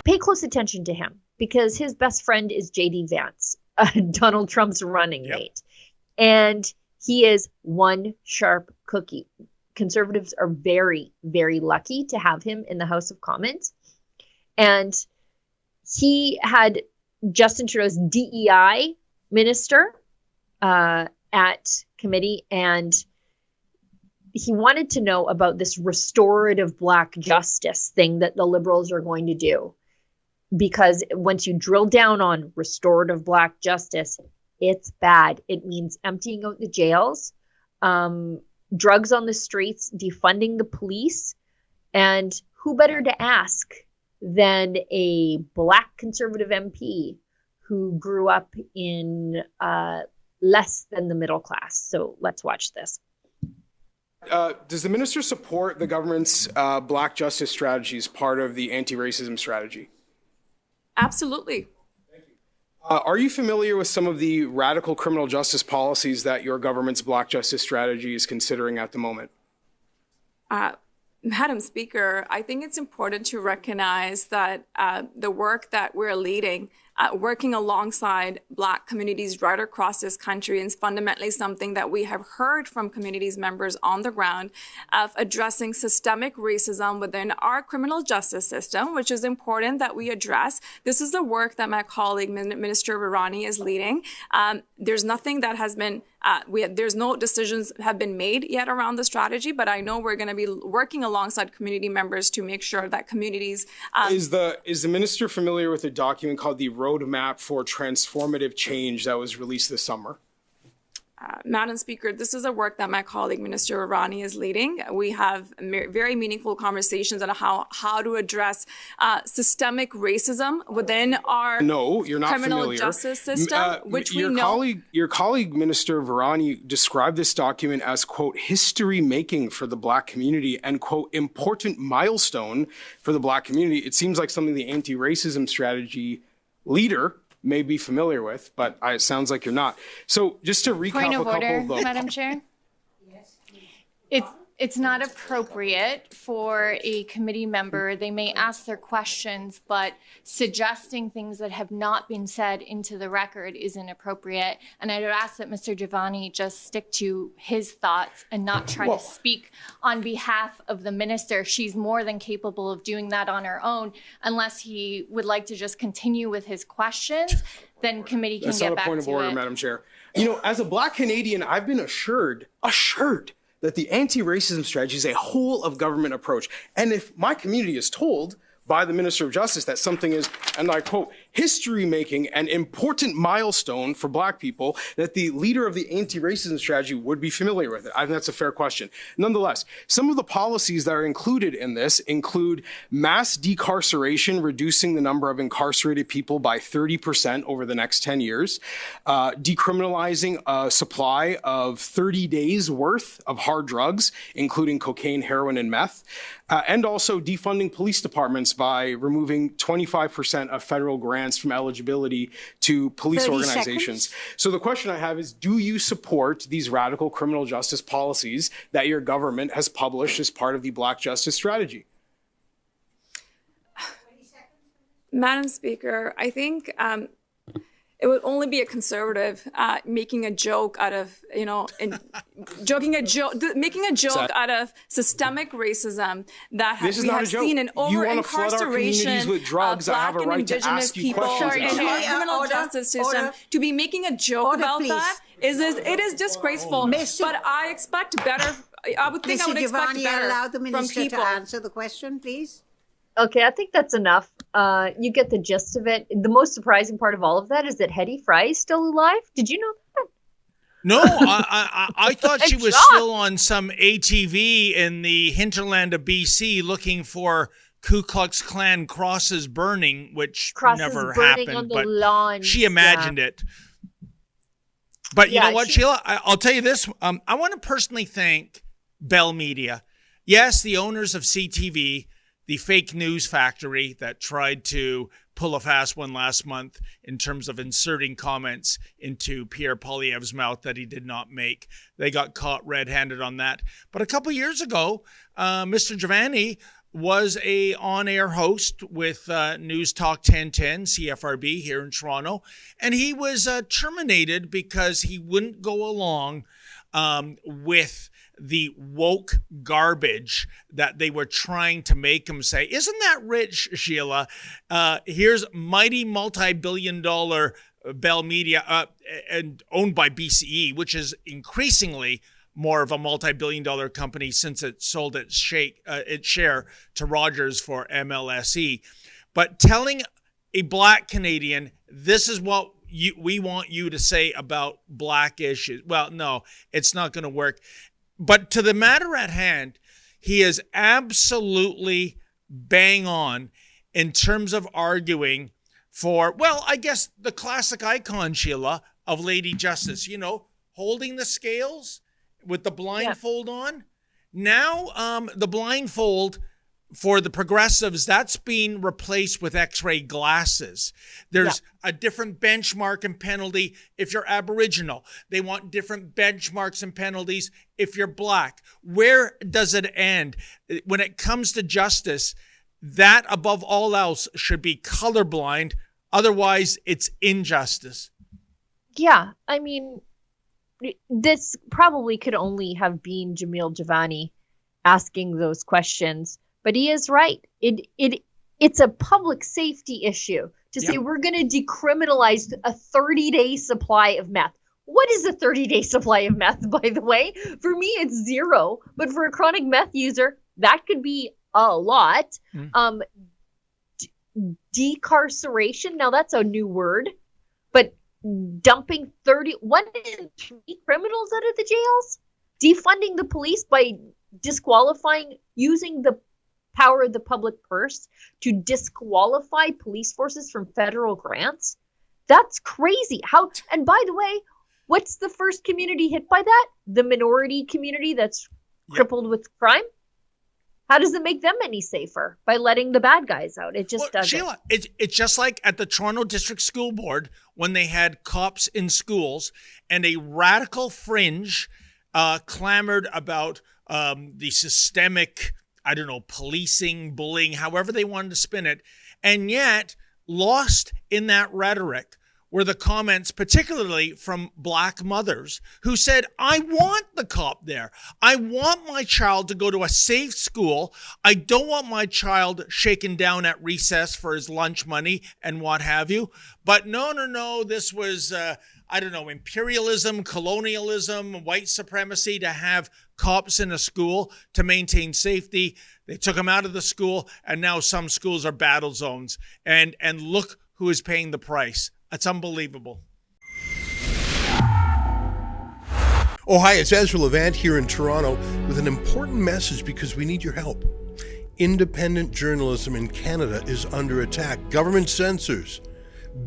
pay close attention to him because his best friend is JD Vance, Donald Trump's running mate. And he is one sharp cookie. Conservatives are very, very lucky to have him in the House of Commons. And he had Justin Trudeau's DEI minister at committee, and he wanted to know about this restorative Black justice thing that the Liberals are going to do. Because once you drill down on restorative Black justice, it's bad. It means emptying out the jails, drugs on the streets, defunding the police. And who better to ask than a Black Conservative MP who grew up in less than the middle class. So let's watch this. Does the minister support the government's Black justice strategy as part of the anti-racism strategy? Absolutely. Thank you. Are you familiar with some of the radical criminal justice policies that your government's Black justice strategy is considering at the moment? Madam Speaker, I think it's important to recognize that the work that we're leading, working alongside Black communities right across this country, is fundamentally something that we have heard from communities members on the ground of addressing systemic racism within our criminal justice system, which is important that we address. This is the work that my colleague, Minister Virani, is leading. There's nothing that has been there's no decisions have been made yet around the strategy, but I know we're going to be working alongside community members to make sure that communities. Is the minister familiar with a document called the Roadmap for Transformative Change that was released this summer? Madam Speaker, this is a work that my colleague, Minister Virani, is leading. We have very meaningful conversations on how to address systemic racism within our criminal justice system, which we know. Your colleague, Minister Virani, described this document as, quote, history making for the Black community and, quote, important milestone for the Black community. It seems like something the anti-racism strategy leader may be familiar with, but it sounds like you're not. So just to recap Point of a couple order, of the... Madam Chair. It's not appropriate for a committee member. They may ask their questions, but suggesting things that have not been said into the record is inappropriate. And I would ask that Mr. Giovanni just stick to his thoughts and not try to speak on behalf of the minister. She's more than capable of doing that on her own. Unless he would like to just continue with his questions, then committee can get back to it. That's not a point of order, Madam Chair. You know, as a Black Canadian, I've been assured that the anti-racism strategy is a whole of government approach. And if my community is told by the Minister of Justice that something is, and I quote, history-making and important milestone for Black people, that the leader of the anti-racism strategy would be familiar with it. I think that's a fair question. Nonetheless, some of the policies that are included in this include mass decarceration, reducing the number of incarcerated people by 30% over the next 10 years, decriminalizing a supply of 30 days worth of hard drugs, including cocaine, heroin, and meth, and also defunding police departments by removing 25% of federal grants from eligibility to police organizations. Seconds. So the question I have is, do you support these radical criminal justice policies that your government has published as part of the Black Justice Strategy? Making a joke out of systemic racism that we have seen in over-incarceration with drugs, of Black and Indigenous people in our criminal justice system. To be making a joke about that is disgraceful. But I expect better. I would expect better allow the minister from people. to answer the question, please. Okay, I think that's enough. You get the gist of it. The most surprising part of all of that is that Hetty Fry is still alive. Did you know that? No, I thought she was still on some ATV in the hinterland of BC looking for Ku Klux Klan crosses burning, which never happened. But lawn. She imagined it. But you know what, Sheila? I'll tell you this. I want to personally thank Bell Media. Yes, the owners of CTV, the fake news factory that tried to pull a fast one last month in terms of inserting comments into Pierre Poilievre's mouth that he did not make. They got caught red-handed on that. But a couple years ago, Mr. Giovanni was a on-air host with News Talk 1010, CFRB here in Toronto, and he was terminated because he wouldn't go along with the woke garbage that they were trying to make him say. Isn't that rich, Sheila? Here's mighty multi-billion-dollar Bell Media and owned by BCE, which is increasingly more of a multi-billion-dollar company since it sold its share to Rogers for MLSE. But telling a Black Canadian, this is what we want you to say about Black issues. Well, no, it's not going to work. But to the matter at hand, he is absolutely bang on in terms of arguing for, well, I guess the classic icon, Sheila, of Lady Justice, holding the scales with the blindfold on. Now, the blindfold for the progressives, that's being replaced with X-ray glasses. There's a different benchmark and penalty if you're Aboriginal. They want different benchmarks and penalties if you're Black. Where does it end? When it comes to justice, that above all else should be colorblind. Otherwise, it's injustice. Yeah, I mean, this probably could only have been Jamil Javani asking those questions, but he is right. It's a public safety issue to say we're going to decriminalize a 30-day supply of meth. What is a 30-day supply of meth, by the way? For me, it's 0, but for a chronic meth user, that could be a lot. Decarceration, now that's a new word, but dumping 1 in 3 criminals out of the jails, defunding the police by disqualifying, using the power of the public purse to disqualify police forces from federal grants. That's crazy. And by the way, what's the first community hit by that? The minority community that's crippled with crime. How does it make them any safer by letting the bad guys out? It just doesn't. Sheila, it's just like at the Toronto District School Board when they had cops in schools and a radical fringe clamored about the systemic, policing, bullying, however they wanted to spin it. And yet, lost in that rhetoric were the comments, particularly from Black mothers, who said, I want the cop there. I want my child to go to a safe school. I don't want my child shaken down at recess for his lunch money and what have you. But no, this was, imperialism, colonialism, white supremacy to have cops in a school to maintain safety. They took them out of the school, and now some schools are battle zones. And look who is paying the price. That's unbelievable. Oh, hi, it's Ezra Levant here in Toronto with an important message because we need your help. Independent journalism in Canada is under attack. Government censors,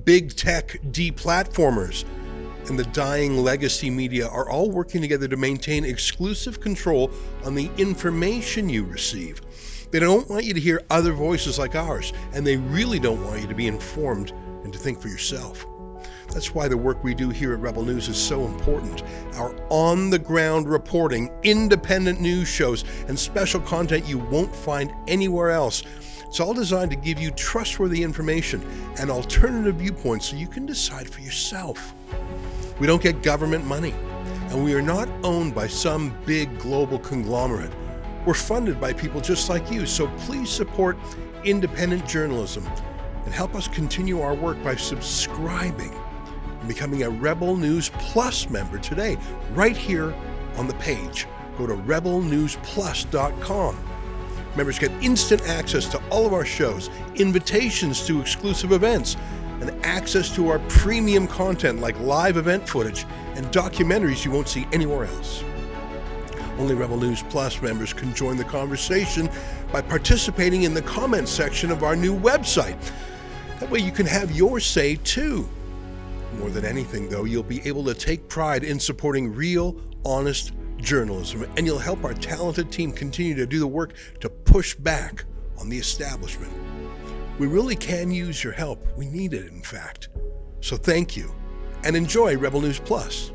big tech deplatformers, and the dying legacy media are all working together to maintain exclusive control on the information you receive. They don't want you to hear other voices like ours, and they really don't want you to be informed and to think for yourself. That's why the work we do here at Rebel News is so important. Our on-the-ground reporting, independent news shows, and special content you won't find anywhere else. It's all designed to give you trustworthy information and alternative viewpoints so you can decide for yourself. We don't get government money, and we are not owned by some big global conglomerate. We're funded by people just like you, so please support independent journalism and help us continue our work by subscribing and becoming a Rebel News Plus member today, right here on the page. Go to rebelnewsplus.com. Members get instant access to all of our shows, invitations to exclusive events, and access to our premium content like live event footage and documentaries you won't see anywhere else. Only Rebel News Plus members can join the conversation by participating in the comments section of our new website. That way you can have your say too. More than anything, though, you'll be able to take pride in supporting real, honest journalism, and you'll help our talented team continue to do the work to push back on the establishment. We really can use your help. We need it, in fact. So thank you, and enjoy Rebel News Plus.